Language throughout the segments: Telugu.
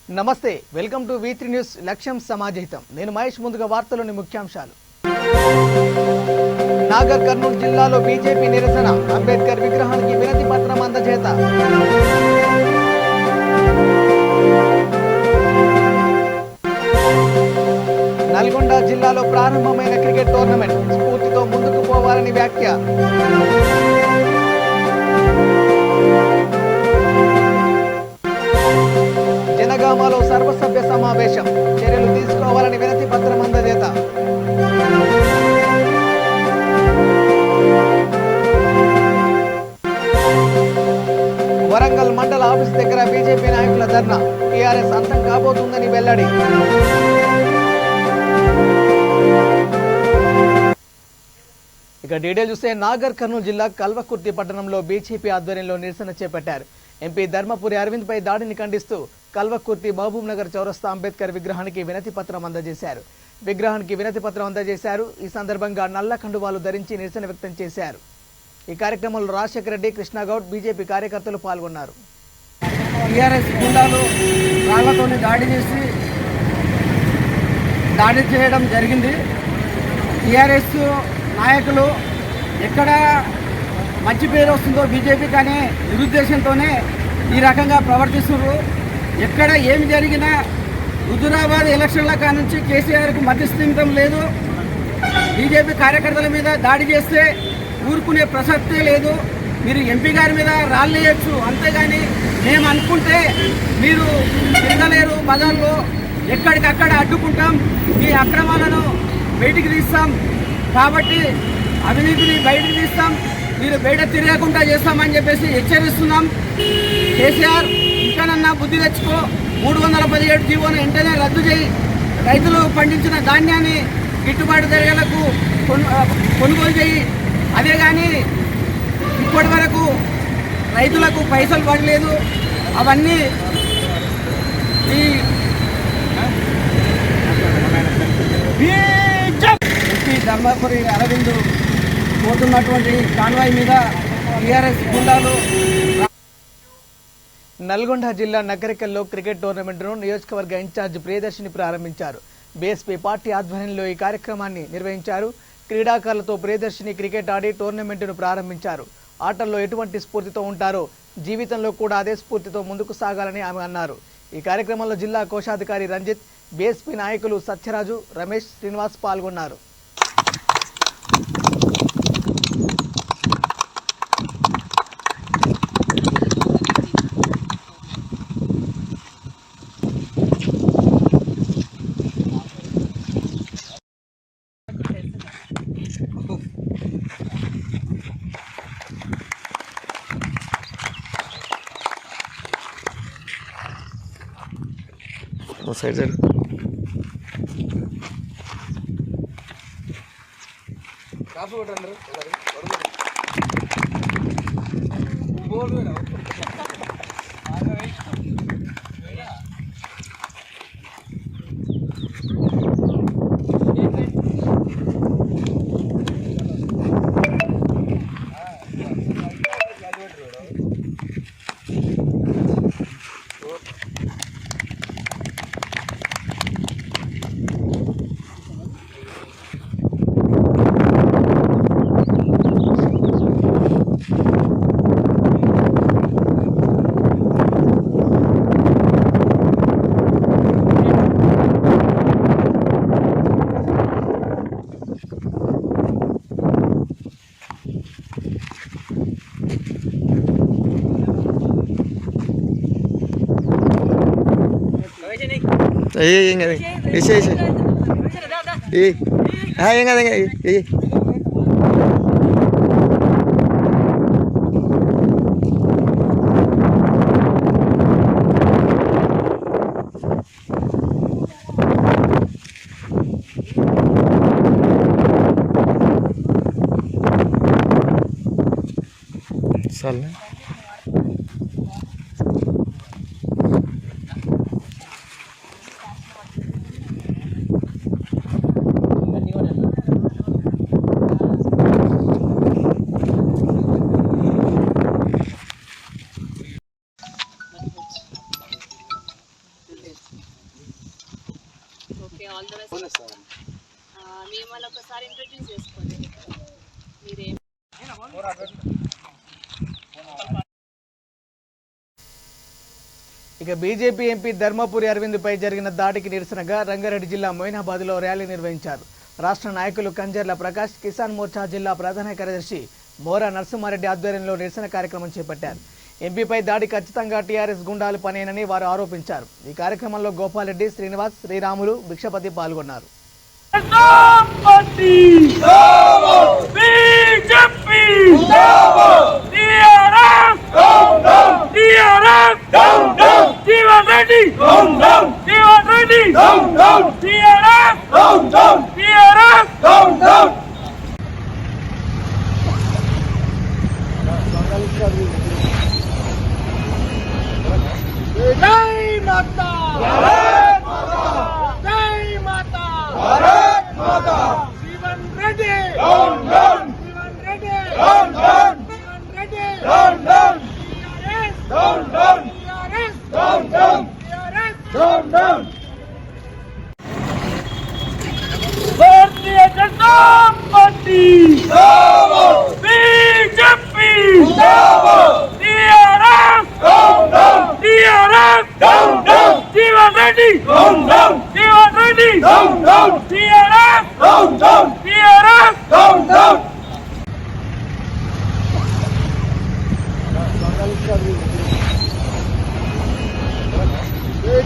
నమస్తే, వెల్కమ్ టు V3 న్యూస్. లక్ష్యం సమాజహితం. నేను మహేష్. ముందుగా వార్తలోని ముఖ్యాంశాలు. నాగర్ కర్నూలు జిల్లాలో బీజేపీ నిరసన. అంబేద్కర్ విగ్రహానికి వినతి పత్రం అందజేత. నల్గొండ జిల్లాలో ప్రారంభమైన క్రికెట్ టోర్నమెంట్. స్ఫూర్తితో ముందుకు పోవాలని వ్యాఖ్య. జనగామలో సర్వసభ్య సమావేశం. చర్యలు తీసుకోవాలని వినతి పత్రం అందజేత. వరంగల్ మండల ఆఫీస్ దగ్గర బీజేపీ నాయకుల ధర్నా. టీఆర్ఎస్ అంతం కాబోతుందని వెల్లడి. ఇక డీటెయిల్ చూస్తే నాగర్ కర్నూలు జిల్లా కల్వకుర్తి పట్టణంలో బీజేపీ ఆధ్వర్యంలో నిరసన చేపట్టారు. ఎంపీ ధర్మపురి అరవింద్ పై దాడిని ఖండిస్తూ కల్వకుర్తి మహబూబ్ నగర్ చౌరస్తా అంబేద్కర్ విగ్రహానికి వినతి పత్రం అందజేశారు. ఈ సందర్భంగా నల్ల కండువాలు ధరించి నిరసన వ్యక్తం చేశారు. ఈ కార్యక్రమంలో రాజశేఖర రెడ్డి, కృష్ణగౌడ్, బీజేపీ కార్యకర్తలు పాల్గొన్నారు. టీఆర్ఎస్ గుండాలు రాళ్లతోని దాడి చేయడం జరిగింది. టీఆర్ఎస్ నాయకులు ఎక్కడ మంచి పేరు వస్తుందో బీజేపీకి అనే నిరుద్దేశంతోనే ఈ రకంగా ప్రవర్తిస్తున్నారు. ఎక్కడ ఏమి జరిగినా హుజూరాబాద్ ఎలక్షన్ల కానుంచి కేసీఆర్కు మధ్యస్థిమితం లేదు. బీజేపీ కార్యకర్తల మీద దాడి చేస్తే ఊరుకునే ప్రసక్తే లేదు. మీరు ఎంపీ గారి మీద రాళ్ళేయచ్చు, అంతేగాని మేము అనుకుంటే మీరు తిరగలేరు. బజార్లో ఎక్కడికక్కడ అడ్డుకుంటాం, మీ అక్రమాలను బయటికి తీస్తాం. కాబట్టి అవినీతిని బయటికి తీస్తాం, మీరు బయట తిరగకుండా చేస్తామని చెప్పేసి హెచ్చరిస్తున్నాం. కేసీఆర్ ఇంకానన్నా బుద్ధి తెచ్చుకో. 317 జీవోను వెంటనే రద్దు చేయి. రైతులు పండించిన ధాన్యాన్ని గిట్టుబాటు ధరలకు కొనుగోలు చేయి. అదే కానీ ఇప్పటి వరకు రైతులకు పైసలు పడలేదు. అవన్నీ ఈ ఎంపీ ధర్మపురి అరవింద్ పోతున్నటువంటి కాన్వాయ్ మీద టీఆర్ఎస్ గుండాలు. నల్గొండ జిల్లా నకరికల్లో క్రికెట్ టోర్నమెంట్ను నియోజకవర్గ ఇన్ఛార్జ్ ప్రియదర్శిని ప్రారంభించారు. బీఎస్పీ పార్టీ ఆధ్వర్యంలో ఈ కార్యక్రమాన్ని నిర్వహించారు. క్రీడాకారులతో ప్రియదర్శిని క్రికెట్ ఆడి టోర్నమెంట్ను ప్రారంభించారు. ఆటల్లో ఎటువంటి స్ఫూర్తితో ఉంటారో జీవితంలో కూడా అదే స్ఫూర్తితో ముందుకు సాగాలని ఆమె అన్నారు. ఈ కార్యక్రమంలో జిల్లా కోశాధికారి రంజిత్, బీఎస్పీ నాయకులు సత్యరాజు, రమేష్, శ్రీనివాస్ పాల్గొన్నారు. సైడ్ ఏం కదా ఏం కదా సరే. All the best. మిమ్మల్ని ఒకసారి ఇంట్రడ్యూస్ చేసుకోండి. మీరేం ఇక బీజేపీ ఎంపీ ధర్మపురి అరవింద్ పై జరిగిన దాడికి నిరసనగా రంగారెడ్డి జిల్లా మొయినాబాద్లో ర్యాలీ నిర్వహించారు. రాష్ట్ర నాయకులు కంజర్ల ప్రకాష్, కిసాన్ మోర్చా జిల్లా ప్రధాన కార్యదర్శి మోరా నరసింహారెడ్డి ఆధ్వర్యంలో నిరసన కార్యక్రమం చేపట్టారు. ఎంపీపై దాడి ఖచ్చితంగా టీఆర్ఎస్ గుండాలు పనేనని వారు ఆరోపించారు. ఈ కార్యక్రమంలో గోపాల్ రెడ్డి, శ్రీనివాస్, శ్రీరాములు, భిక్షపతి పాల్గొన్నారు. जय माता, भारत माता, जय माता, भारत माता. जीवन Reddy, down down. Jeevan Reddy, down down. Jeevan Reddy, down down. TRS, down down. TRS, down down. TRS, down down. Bharatiya Janata party जिंदाबाद, बीजेपी जिंदाबाद, TRS down down. TRS down down. Jeevan Reddy, down down. Jeevan Reddy, down down. TRS, down down. TRS, down down.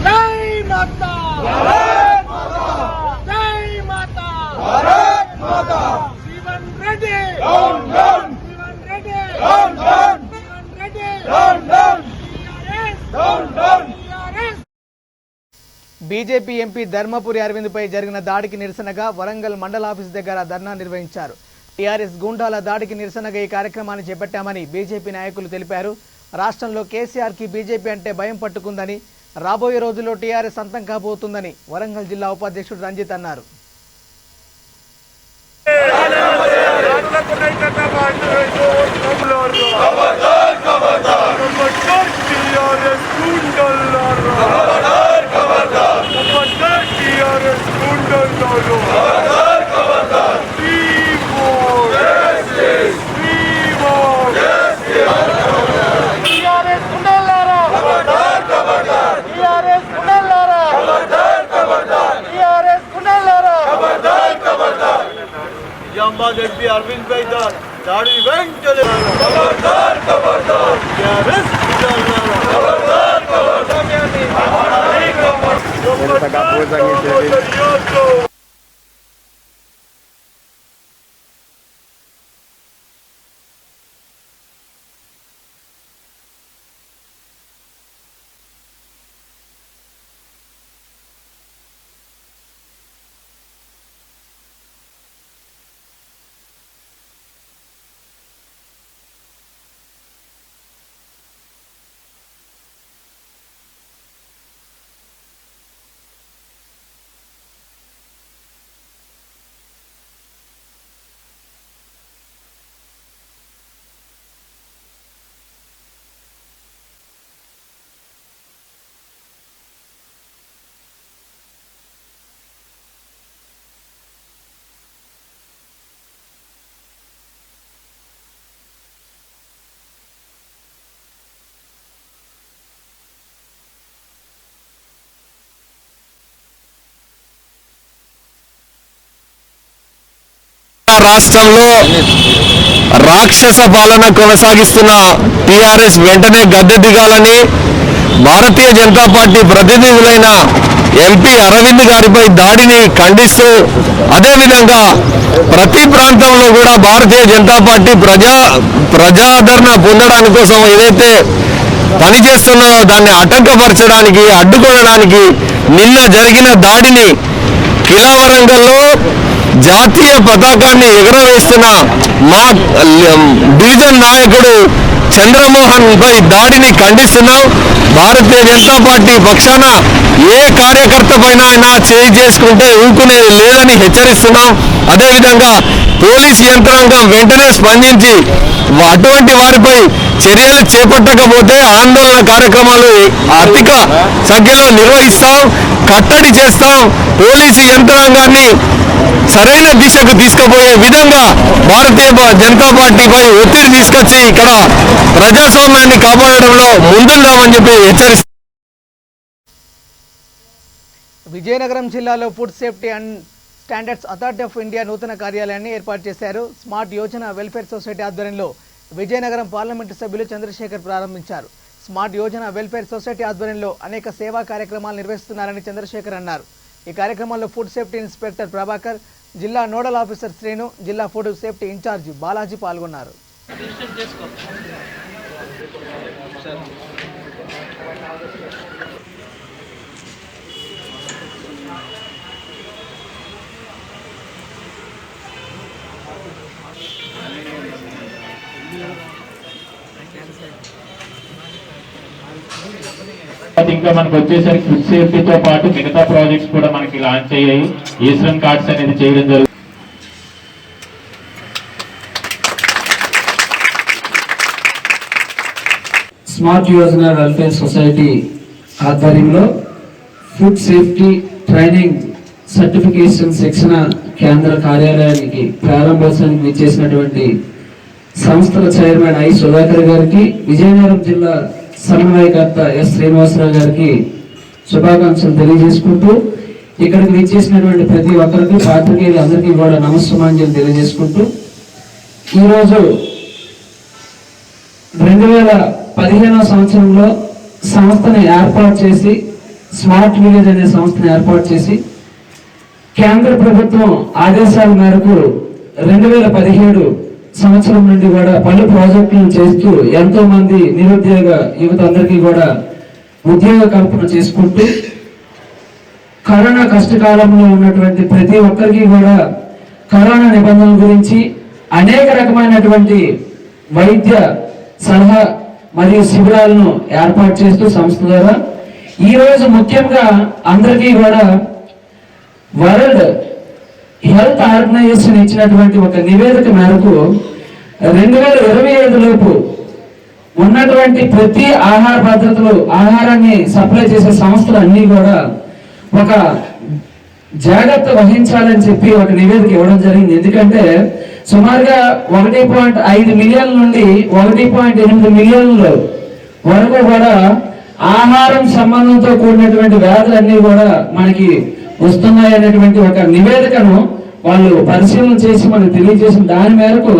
जय माता, भारत माता, जय माता, भारत माता. जीवन Reddy, down down. Jeevan Reddy, down down. Jeevan Reddy, down down. TRS, down down. TRS. BJP MP Dharmapuri Arvind పై జరిగిన దాడికి నిరసనగా వరంగల్ మండల ఆఫీస్ దగ్గర ధర్నా నిర్వహించారు. టీఆర్ఎస్ గుండాల దాడికి నిరసనగా ఈ కార్యక్రమాన్ని చేపట్టామని బీజేపీ నాయకులు తెలిపారు. రాష్ట్రంలో కేసీఆర్ కి బీజేపీ అంటే భయం పట్టుకుందని, రాబోయే రోజుల్లో టీఆర్ఎస్ అంతం కాబోతుందని వరంగల్ జిల్లా ఉపాధ్యక్షుడు రంజిత్ అన్నారు. ఎంపీ అరవింద్ పై దాడి వెంటనే ఖబర్దార్ ఖబర్దార్. టీఆర్ఎస్ ఖబర్దార్ ఖబర్దార్. రాష్ట్రంలో రాక్షస పాలన కొనసాగిస్తున్న టీఆర్ఎస్ వెంటనే గద్దె దిగాలని భారతీయ జనతా పార్టీ ప్రతినిధులైన ఎంపీ అరవింద్ గారిపై దాడిని ఖండిస్తూ, అదేవిధంగా ప్రతి ప్రాంతంలో కూడా భారతీయ జనతా పార్టీ ప్రజాదరణ పొందడానికి కోసం ఏదైతే పనిచేస్తున్నదో దాన్ని ఆటంకపరచడానికి, అడ్డుకోవడానికి నిన్న జరిగిన దాడిని కిలా వరంగల్లో జాతీయ పతాకాన్ని ఎగురవేస్తున్న మా డివిజన్ నాయకుడు చంద్రమోహన్ పై దాడిని ఖండిస్తున్నాం. భారతీయ జనతా పార్టీ పక్షాన ఏ కార్యకర్త పైన అయినా చేయి చేసుకుంటే ఊరుకునేది లేదని హెచ్చరిస్తున్నాం. అదేవిధంగా పోలీస్ యంత్రాంగం వెంటనే స్పందించి అటువంటి వారిపై చర్యలు చేపట్టకపోతే ఆందోళన కార్యక్రమాలు అధిక సంఖ్యలో నిర్వహిస్తాం. కట్టడి చేస్తాం. పోలీసు యంత్రాంగాన్ని సరైన దిశకు తీసుకుపోయే విధంగా భారతీయ జనతా పార్టీపై ఒత్తిడి తీసుకొచ్చి ఇక్కడ ప్రజాస్వామ్యాన్ని కాపాడడంలో ముందుందామని చెప్పి హెచ్చరిస్తారు. విజయనగరం జిల్లాలో food safety and standards authority of India నూతన కార్యాలయాన్ని ఏర్పాటు చేశారు. స్మార్ట్ యోజన వెల్ఫేర్ సొసైటీ ఆధ్వర్యంలో విజయనగరం పార్లమెంటు సభ్యులు చంద్రశేఖర్ ప్రారంభించారు. స్మార్ట్ యోజన వెల్ఫేర్ సొసైటీ ఆధ్వర్యంలో అనేక సేవా కార్యక్రమాలు నిర్వహిస్తున్నారని చంద్రశేఖర్ అన్నారు. ఈ కార్యక్రమంలో ఫుడ్ సేఫ్టీ ఇన్స్పెక్టర్ ప్రభాకర్, జిల్లా నోడల్ ఆఫీసర్ శ్రీను, జిల్లా ఫుడ్ సేఫ్టీ ఇన్ఛార్జి బాలాజీ పాల్గొన్నారు. ఇంకా మనకు వచ్చేసరికి ఫుడ్ సేఫ్టీతో పాటు మిగతా ప్రాజెక్ట్స్ కూడా మనకి లాంచ్ అయ్యాయి. ఈస్టర్న్ కార్డ్స్ అనేది చేయడం జరుగుతుంది. స్మార్ట్ యోజన వెల్ఫేర్ సొసైటీ ఆధ్వర్యంలో ఫుడ్ సేఫ్టీ ట్రైనింగ్ సర్టిఫికేషన్ శిక్షణ కేంద్ర కార్యాలయానికి ప్రారంభోత్సవానికి విచ్చేసినటువంటి సంస్థల చైర్మన్ ఐ సుధాకర్ గారికి, విజయనగరం జిల్లా సమన్వయకర్త ఎస్ శ్రీనివాసరావు గారికి శుభాకాంక్షలు తెలియజేసుకుంటూ, ఇక్కడికి విచ్చేసినటువంటి ప్రతి ఒక్కరికి, పాత్రికేయులందరికీ కూడా నమస్సుమాంజలి తెలియజేసుకుంటూ, ఈరోజు 2015వ సంవత్సరంలో సంస్థని ఏర్పాటు చేసి, స్మార్ట్ విలేజ్ అనే సంస్థను ఏర్పాటు చేసి, కేంద్ర ప్రభుత్వం ఆదేశాల మేరకు 2017 సంవత్సరం నుండి కూడా పలు ప్రాజెక్టులను చేస్తూ ఎంతో మంది నిరుద్యోగ యువత అందరికీ కూడా ఉద్యోగ కల్పన చేసుకుంటూ, కరోనా కష్టకాలంలో ఉన్నటువంటి ప్రతి ఒక్కరికి కూడా కరోనా నిబంధనల గురించి అనేక రకమైనటువంటి వైద్య సలహా మరియు శిబిరాలను ఏర్పాటు చేస్తూ సంస్థ ద్వారా ఈ రోజు ముఖ్యంగా అందరికీ కూడా వరల్డ్ హెల్త్ ఆర్గనైజేషన్ ఇచ్చినటువంటి ఒక నివేదిక మేరకు 2025 లోపు ఉన్నటువంటి ప్రతి ఆహార భద్రతలు, ఆహారాన్ని సప్లై చేసే సంస్థలు అన్ని కూడా ఒక జాగ్రత్త వహించాలని చెప్పి ఒక నివేదిక ఇవ్వడం జరిగింది. ఎందుకంటే సుమారుగా 1.5 మిలియన్ల నుండి 1.8 మిలియన్ల వరకు కూడా ఆహారం సంబంధంతో కూడినటువంటి వ్యాధులన్నీ కూడా మనకి వస్తున్నాయి అనేటువంటి ఒక నివేదికను వాళ్ళు పరిశీలన చేసి మనకు తెలియజేసిన దాని మేరకు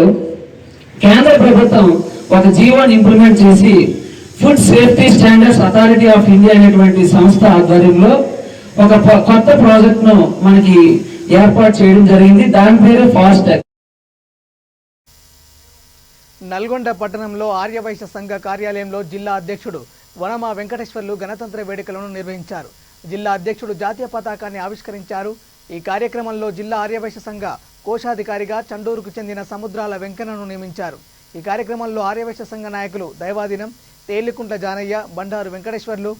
కేంద్ర ప్రభుత్వం ఒక జీవోని ఇంప్లిమెంట్ చేసి food safety standards authority of India అనేటువంటి సంస్థ ఆధ్వర్యంలో ఒక కొత్త ప్రాజెక్ట్ ను మనకి ఏర్పాటు చేయడం జరిగింది. దాని పేరు ఫాస్టాగ్. నల్గొండ పట్టణంలో ఆర్యవైశ్య సంఘ కార్యాలయంలో జిల్లా అధ్యక్షుడు వనమా వెంకటేశ్వర్లు గణతంత్ర వేడుకలను నిర్వహించారు. జిల్లా అధ్యక్షుడు జాతీయ పతాకాన్ని ఆవిష్కరించారు. ఈ కార్యక్రమంలో జిల్లా ఆర్యవైశ్య సంఘ కోశాధికారిగా చండూరుకు చెందిన సముద్రాల వెంకన్నను నియమించారు. ఈ కార్యక్రమంలో ఆర్యవైశ్య సంఘ నాయకులు దైవాదినం, తేలికుంట్ల జానయ్య, బండారు వెంకటేశ్వర్లు,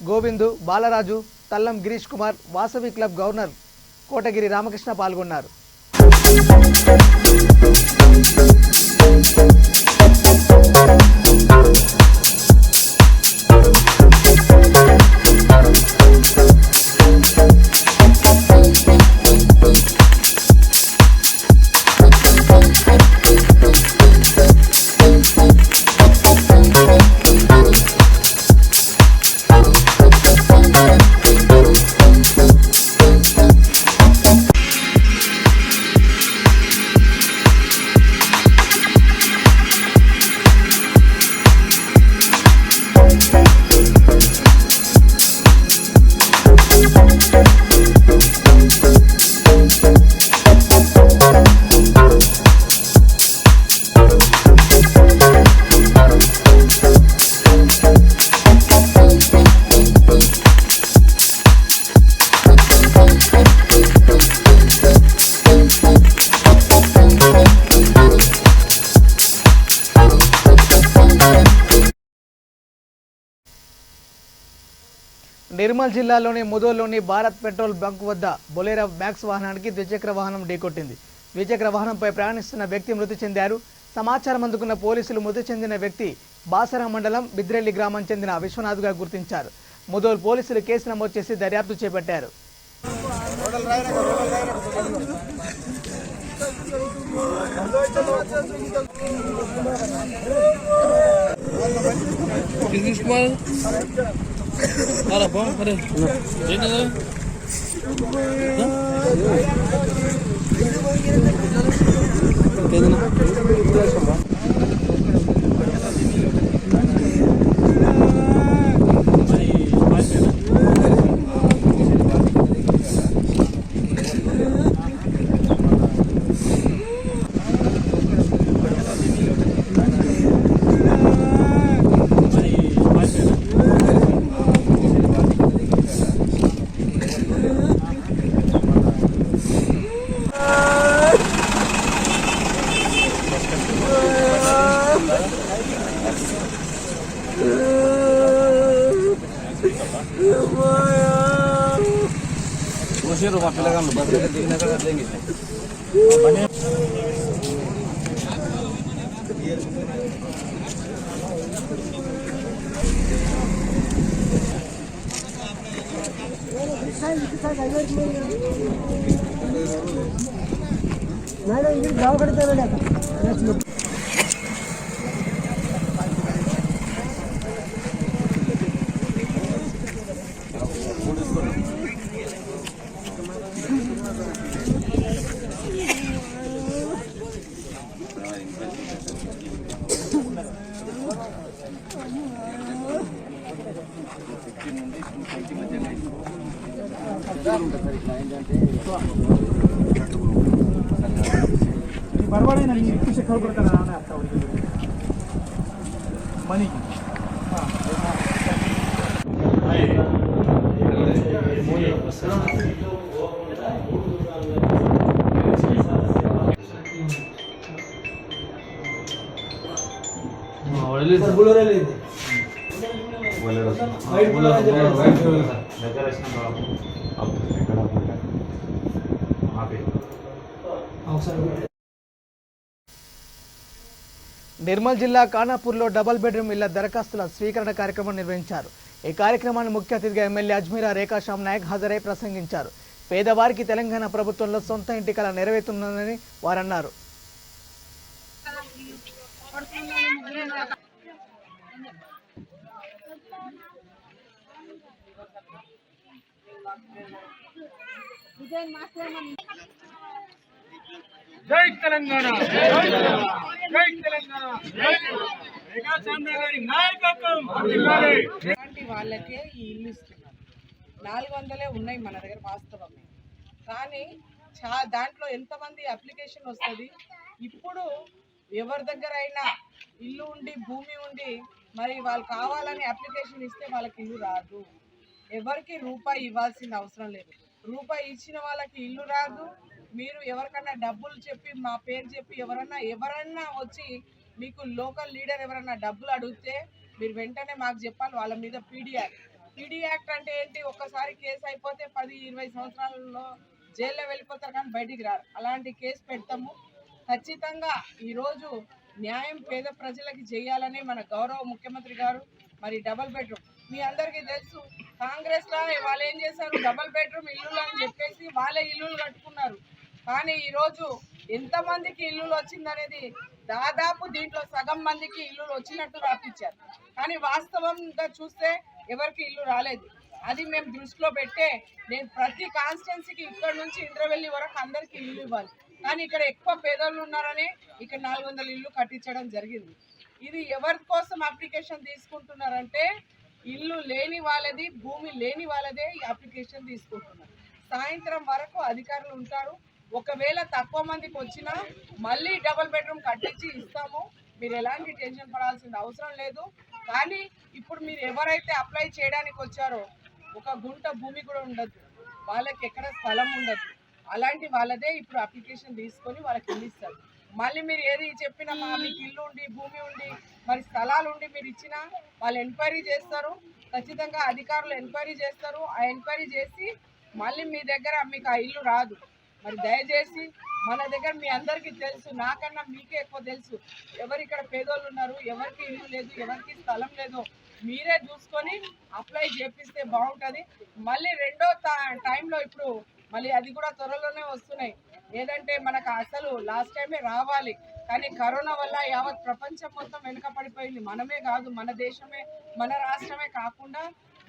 గోవిందు, బాలరాజు, తల్లం గిరీష్ కుమార్, వాసవి క్లబ్ గవర్నర్ కోటగిరి రామకృష్ణ పాల్గొన్నారు. నిర్మల్ జిల్లాలోని ముదోల్లోని భారత్ పెట్రోల్ బంక్ వద్ద బొలేరో మ్యాక్స్ వాహనానికి ద్విచక్ర వాహనం ఢీకొట్టింది. ద్విచక్ర వాహనంపై ప్రయాణిస్తున్న వ్యక్తి మృతి చెందారు. సమాచారం అందుకున్న పోలీసులు మృతి చెందిన వ్యక్తి బాసర మండలం బిద్రెల్లి గ్రామం చెందిన విశ్వనాథ్గా గుర్తించారు. ముదోల్ పోలీసులు కేసు నమోదు చేసి దర్యాప్తు చేపట్టారు. నిర్మల్ జిల్లా ఖానాపూర్లో డబుల్ బెడ్రూమ్ ఇళ్ల దరఖాస్తుల స్వీకరణ కార్యక్రమం నిర్వహించారు. ఈ కార్యక్రమాన్ని ముఖ్య అతిథిగా ఎమ్మెల్యే అజ్మీరా రేఖాశ్యామ్ నాయక్ హాజరై ప్రసంగించారు. పేదవారికి తెలంగాణ ప్రభుత్వంలో సొంత ఇంటి కల నెరవేరుతుందని వారన్నారు. జై తెలంగాణ, జై తెలంగాణ, వాళ్ళకే ఈ ఇల్లు ఇస్తున్నారు. 400 ఉన్నాయి మన దగ్గర వాస్తవమే. కానీ దాంట్లో ఎంతమంది అప్లికేషన్ వస్తుంది. ఇప్పుడు ఎవరి దగ్గర అయినా ఇల్లు ఉండి భూమి ఉండి మరి వాళ్ళు కావాలని అప్లికేషన్ ఇస్తే వాళ్ళకి ఇల్లు రాదు. ఎవరికి రూపాయి ఇవ్వాల్సిన అవసరం లేదు. రూపాయి ఇచ్చిన వాళ్ళకి ఇల్లు రాదు. మీరు ఎవరికన్నా డబ్బులు చెప్పి మా పేరు చెప్పి ఎవరన్నా వచ్చి మీకు లోకల్ లీడర్ ఎవరన్నా డబ్బులు అడిగితే మీరు వెంటనే మాకు చెప్పాలి. వాళ్ళ మీద పీడీ యాక్ట్ అంటే ఏంటి? ఒక్కసారి కేసు అయిపోతే 10-20 సంవత్సరాలలో జైల్లో వెళ్ళిపోతారు కానీ బయటికి రారు. అలాంటి కేసు పెడతాము. ఖచ్చితంగా ఈరోజు న్యాయం పేద ప్రజలకి చేయాలని మన గౌరవ ముఖ్యమంత్రి గారు మరి డబుల్ బెడ్రూమ్ మీ అందరికీ తెలుసు. కాంగ్రెస్లో వాళ్ళు ఏం చేశారు? డబుల్ బెడ్రూమ్ ఇల్లులు అని చెప్పేసి వాళ్ళే ఇల్లులు కట్టుకున్నారు. కానీ ఈరోజు ఎంతమందికి ఇల్లులు వచ్చిందనేది దాదాపు దీంట్లో సగం మందికి ఇల్లులు వచ్చినట్టు రాపించారు. కానీ వాస్తవంగా చూస్తే ఎవరికి ఇల్లు రాలేదు. అది మేము దృష్టిలో పెట్టే నేను ప్రతి కాన్స్టిట్యున్సీకి ఇక్కడ నుంచి ఇంద్రవెల్లి వరకు అందరికీ ఇల్లు ఇవ్వాలి. కానీ ఇక్కడ ఎక్కువ పేదోళ్ళు ఉన్నారని ఇక్కడ 400 ఇల్లు కట్టించడం జరిగింది. ఇది ఎవరి కోసం అప్లికేషన్ తీసుకుంటున్నారంటే ఇల్లు లేని వాళ్ళది, భూమి లేని వాళ్ళదే ఈ అప్లికేషన్ తీసుకుంటున్నారు. సాయంత్రం వరకు అధికారులు ఉంటారు. ఒకవేళ తక్కువ మందికి వచ్చినా మళ్ళీ డబుల్ బెడ్రూమ్ కట్టించి ఇస్తాము. మీరు ఎలాంటి టెన్షన్ పడాల్సిన అవసరం లేదు. కానీ ఇప్పుడు మీరు ఎవరైతే అప్లై చేయడానికి వచ్చారో ఒక గుంట భూమి కూడా ఉండదు, వాళ్ళకి ఎక్కడ స్థలం ఉండదు. అలాంటి వాళ్ళదే ఇప్పుడు అప్లికేషన్ తీసుకొని వాళ్ళకి ఇల్లు ఇస్తారు. మళ్ళీ మీరు ఏది చెప్పినా మీకు ఇల్లు ఉండి భూమి ఉండి మరి స్థలాలు ఉండి మీరు ఇచ్చినా వాళ్ళు ఎంక్వైరీ చేస్తారు. ఖచ్చితంగా అధికారులు ఎంక్వైరీ చేస్తారు. ఆ ఎంక్వైరీ చేసి మళ్ళీ మీ దగ్గర మీకు ఆ ఇల్లు రాదు. మరి దయచేసి మన దగ్గర మీ అందరికీ తెలుసు, నాకన్నా మీకే ఎక్కువ తెలుసు ఎవరు ఇక్కడ పేదోళ్ళు ఉన్నారు, ఎవరికి ఇల్లు లేదు, ఎవరికి స్థలం లేదు. మీరే చూసుకొని అప్లై చేపిస్తే బాగుంటుంది. మళ్ళీ రెండో టైంలో ఇప్పుడు మళ్ళీ అది కూడా త్వరలోనే వస్తున్నాయి. ఏదంటే మనకు అసలు లాస్ట్ టైమే రావాలి, కానీ కరోనా వల్ల యావత్ ప్రపంచం మొత్తం వెనుకపడిపోయింది. మనమే కాదు, మన దేశమే, మన రాష్ట్రమే కాకుండా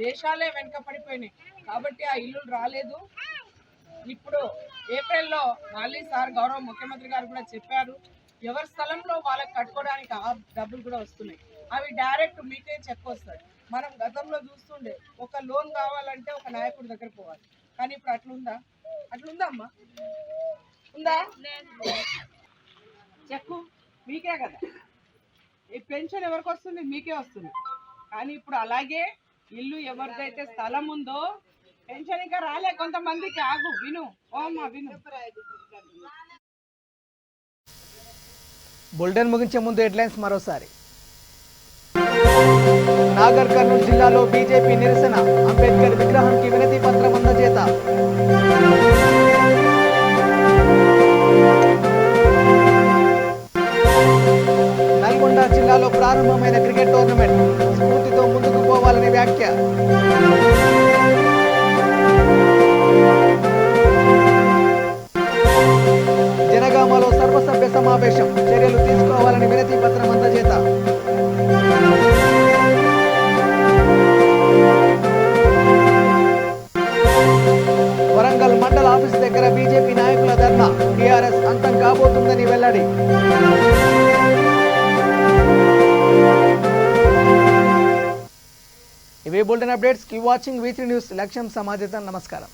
దేశాలే వెనుకపడిపోయినాయి. కాబట్టి ఆ ఇల్లులు రాలేదు. ఇప్పుడు ఏప్రిల్లో మళ్ళీ సార్ గౌరవ ముఖ్యమంత్రి గారు కూడా చెప్పారు, ఎవరి స్థలంలో వాళ్ళకి కట్టుకోవడానికి ఆ డబ్బులు కూడా వస్తున్నాయి. అవి డైరెక్ట్ మీకే చెక్ వస్తాయి. మనం గతంలో చూస్తుండే ఒక లోన్ కావాలంటే ఒక నాయకుడి దగ్గర పోవాలి, కానీ ఇప్పుడు అట్లుందా? అట్లుందా అమ్మా? ఉందా? చెక్కు మీకే కదా. ఈ పెన్షన్ ఎవరికి వస్తుంది? మీకే వస్తుంది. కానీ ఇప్పుడు అలాగే ఇల్లు ఎవరిదైతే స్థలం ఉందో పెన్షన్ ఇంకా రాలే కొంతమందికి. ఆగు, విను ఓ అమ్మా విను. బులెటిన్ ముగించే ముందు హెడ్లైన్స్ మరోసారి. నాగర్ కర్నూలు జిల్లాలో బీజేపీ నిరసన, అంబేద్కర్ విగ్రహానికి వినతి పత్రం అందజేత. నల్గొండ జిల్లాలో ప్రారంభమైన క్రికెట్ టోర్నమెంట్, స్ఫూర్తితో ముందుకు పోవాలని వ్యాఖ్య. జనగామలో సర్వసభ్య సమావేశం, చర్యలు తీసుకోవాలని వినతి పత్రం అందజేత. వరంగల్ మండల ఆఫీస్ దగ్గర బీజేపీ నాయకుల ధర్నా, టీఆర్ఎస్ అంతం కాబోతుందని వెల్లడి. ఇవే bulletin updates. Keep watching V3 news. లక్ష్యం సమాజం. నమస్కారం.